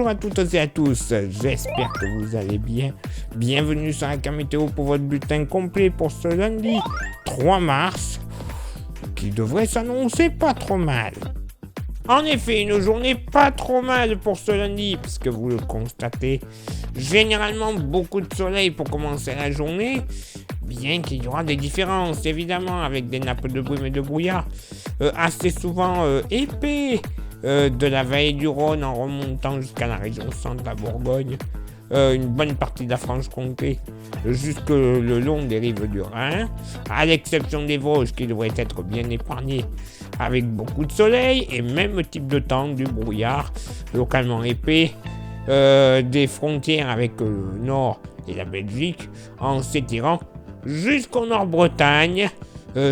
Bonjour à toutes et à tous, j'espère que vous allez bien. Bienvenue sur la météo pour votre bulletin complet pour ce lundi 3 mars, qui devrait s'annoncer pas trop mal. En effet, une journée pas trop mal pour ce lundi, parce que vous le constatez, généralement beaucoup de soleil pour commencer la journée, bien qu'il y aura des différences évidemment avec des nappes de brume et de brouillard assez souvent épais de la vallée du Rhône en remontant jusqu'à la région centre de la Bourgogne, une bonne partie de la Franche-Comté jusque le long des rives du Rhin, à l'exception des Vosges qui devraient être bien épargnés avec beaucoup de soleil et même type de temps, du brouillard localement épais, des frontières avec le nord et la Belgique en s'étirant jusqu'au Nord-Bretagne,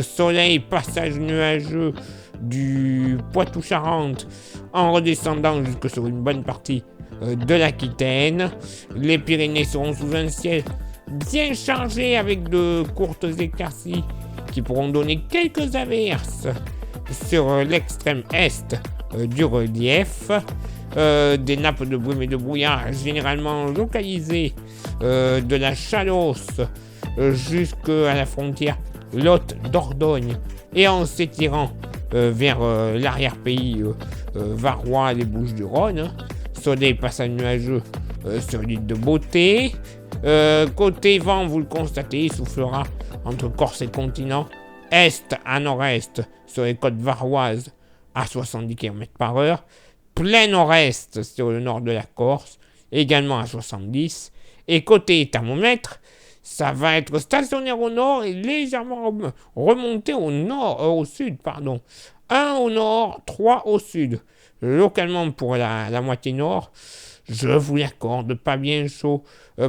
soleil, passage nuageux du Poitou-Charentes en redescendant jusque sur une bonne partie de l'Aquitaine. Les Pyrénées seront sous un ciel bien chargé avec de courtes éclaircies qui pourront donner quelques averses sur l'extrême est du relief. Des nappes de brume et de brouillard généralement localisées de la Chalosse jusqu'à la frontière Lot d'Ordogne et en s'étirant vers l'arrière-pays varois, les Bouches-du-Rhône. Soleil passage nuageux sur l'île de Beauté. Côté vent, vous le constatez, il soufflera entre Corse et continent, est à nord-est sur les côtes varoises à 70 km/h, plein nord-est sur le nord de la Corse, également à 70, et côté thermomètre, ça va être stationnaire au nord et légèrement remonté au sud. 1 au nord, 3 au sud. Localement pour la moitié nord, je vous l'accorde, pas bien chaud.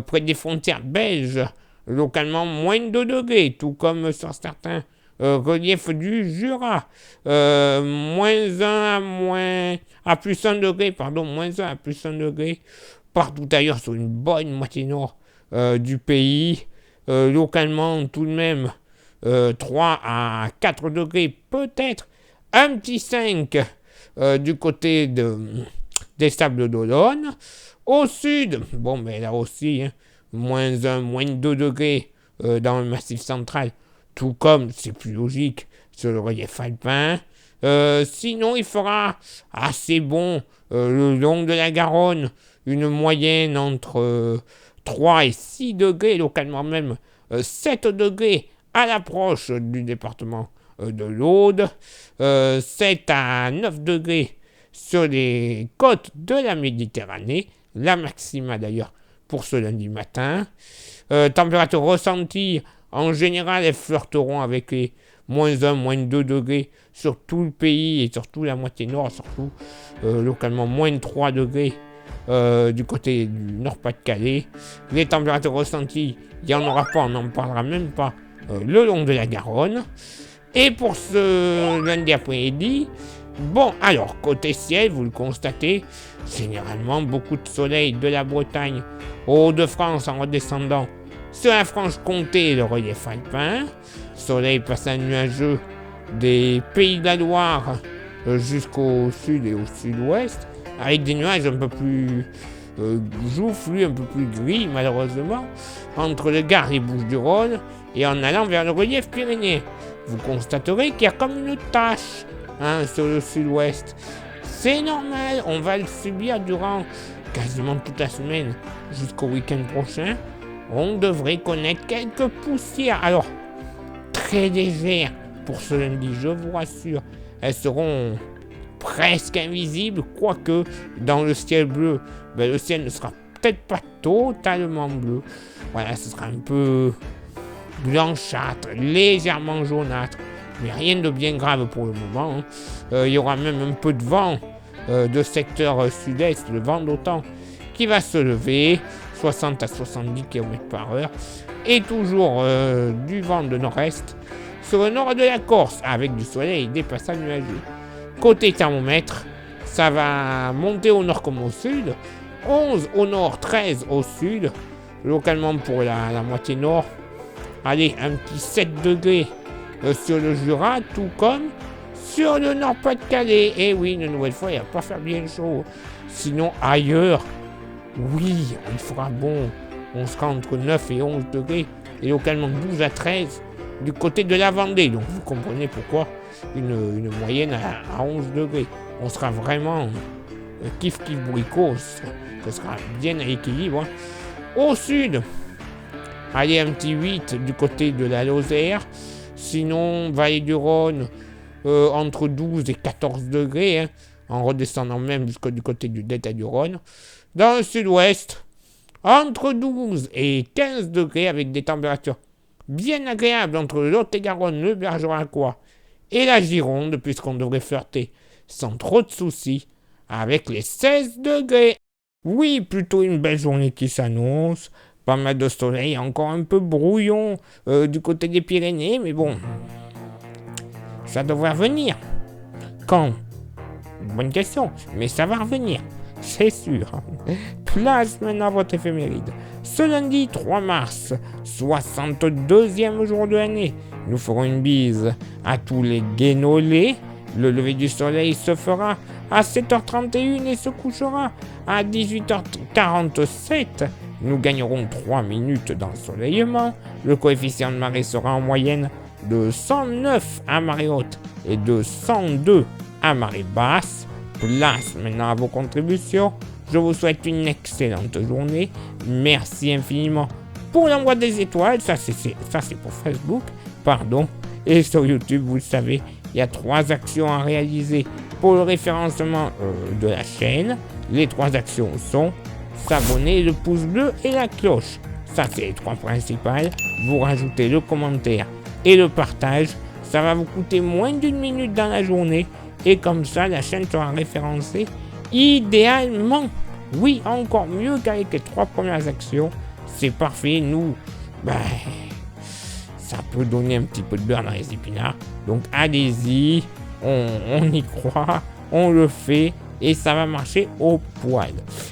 Près des frontières belges, localement moins de 2 degrés, tout comme sur certains reliefs du Jura. -1 à plus 1 degré, -1 à plus 1 degré. Partout ailleurs sur une bonne moitié nord du pays, localement tout de même 3 à 4 degrés, peut-être un petit 5 du côté des Sables d'Olonne. Au sud, là aussi, -1, -2 degrés dans le massif central, tout comme, c'est plus logique, sur le relief alpin. Sinon, il fera assez bon le long de la Garonne, une moyenne entre 3 et 6 degrés, localement même 7 degrés à l'approche du département de l'Aude, 7 à 9 degrés sur les côtes de la Méditerranée, la maxima d'ailleurs pour ce lundi matin. Température ressentie, en général, elles flirteront avec les -1, -2 degrés sur tout le pays et surtout la moitié nord, surtout localement -3 degrés du côté du Nord-Pas-de-Calais. Les températures ressenties, il n'y en aura pas, on n'en parlera même pas le long de la Garonne. Et pour ce lundi après-midi, alors côté ciel, vous le constatez, généralement beaucoup de soleil de la Bretagne aux Hauts-de-France en redescendant sur la Franche-Comté et le relief alpin. Soleil passant nuageux des Pays de la Loire jusqu'au sud et au sud-ouest, avec des nuages un peu plus joufflus, un peu plus gris malheureusement, entre le Gard et Bouches-du-Rhône et en allant vers le relief pyrénéen. Vous constaterez qu'il y a comme une tache sur le sud-ouest. C'est normal, on va le subir durant quasiment toute la semaine jusqu'au week-end prochain. On devrait connaître quelques poussières, alors très légères pour ce lundi, je vous rassure. Elles seront presque invisibles, quoique dans le ciel bleu, le ciel ne sera peut-être pas totalement bleu. Voilà, ce sera un peu blanchâtre, légèrement jaunâtre, mais rien de bien grave pour le moment. Il y aura même un peu de vent de secteur sud-est, le vent d'OTAN, qui va se lever, 60 à 70 km/h, et toujours du vent de nord-est sur le nord de la Corse, avec du soleil et des passages nuageux. Côté thermomètre, ça va monter au nord comme au sud, 11 au nord, 13 au sud, localement pour la moitié nord. Allez, un petit 7 degrés sur le Jura, tout comme sur le Nord-Pas-de-Calais. Et oui, une nouvelle fois, il va pas faire bien chaud Sinon, ailleurs, oui, il fera bon. On sera entre 9 et 11 degrés, et localement 12 à 13 du côté de la Vendée. Donc vous comprenez pourquoi une moyenne à 11 degrés. On sera vraiment kiff bourricot, ce sera bien à l'équilibre. Hein. Au sud, allez un petit 8 du côté de la Lozère. Sinon, Vallée du Rhône, entre 12 et 14 degrés, hein, en redescendant même jusqu'au du côté du delta du Rhône. Dans le sud-ouest, entre 12 et 15 degrés avec des températures bien agréables entre le Lot-et-Garonne, le Bergeracois et la Gironde, puisqu'on devrait flirter sans trop de soucis avec les 16 degrés. Oui, plutôt une belle journée qui s'annonce, pas mal de soleil, encore un peu brouillon du côté des Pyrénées, mais bon, ça devrait revenir. Quand? Bonne question, mais ça va revenir. C'est sûr. Place maintenant à votre éphéméride. Ce lundi 3 mars, 62e jour de l'année, nous ferons une bise à tous les guénolés. Le lever du soleil se fera à 7h31 et se couchera à 18h47. Nous gagnerons 3 minutes d'ensoleillement. Le coefficient de marée sera en moyenne de 109 à marée haute et de 102 à marée basse. Place maintenant à vos contributions. Je vous souhaite une excellente journée. Merci infiniment pour l'envoi des étoiles. Ça c'est pour Facebook, pardon. Et sur YouTube, vous le savez, il y a 3 actions à réaliser pour le référencement de la chaîne. Les 3 actions sont s'abonner, le pouce bleu et la cloche. Ça, c'est les 3 principales. Vous rajoutez le commentaire et le partage. Ça va vous coûter moins d'1 minute dans la journée. Et comme ça, la chaîne sera référencée idéalement. Oui, encore mieux qu'avec les 3 premières actions. C'est parfait. Nous, ça peut donner un petit peu de beurre dans les épinards. Donc allez-y, on y croit, on le fait et ça va marcher au poil.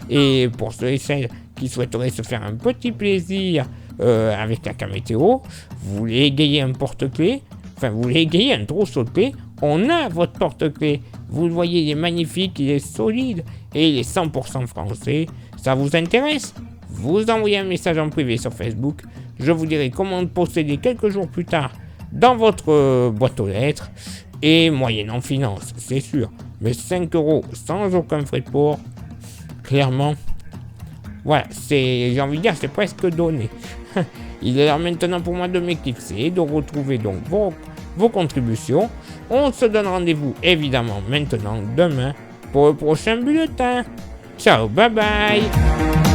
Et pour ceux et celles qui souhaiteraient se faire un petit plaisir avec la Camétéo, vous voulez égayer un porte-clés, vous voulez égayer un trousseau de clés, on a votre porte-clés. Vous le voyez, il est magnifique, il est solide et il est 100% français. Ça vous intéresse? Vous envoyez un message en privé sur Facebook. Je vous dirai comment le posséder quelques jours plus tard dans votre boîte aux lettres. Et moyennant finance, c'est sûr. Mais 5 € sans aucun frais de port, clairement, voilà, j'ai envie de dire, c'est presque donné. Il est l'heure maintenant pour moi de m'éclipser, de retrouver donc vos contributions. On se donne rendez-vous évidemment maintenant demain pour le prochain bulletin. Ciao, bye bye.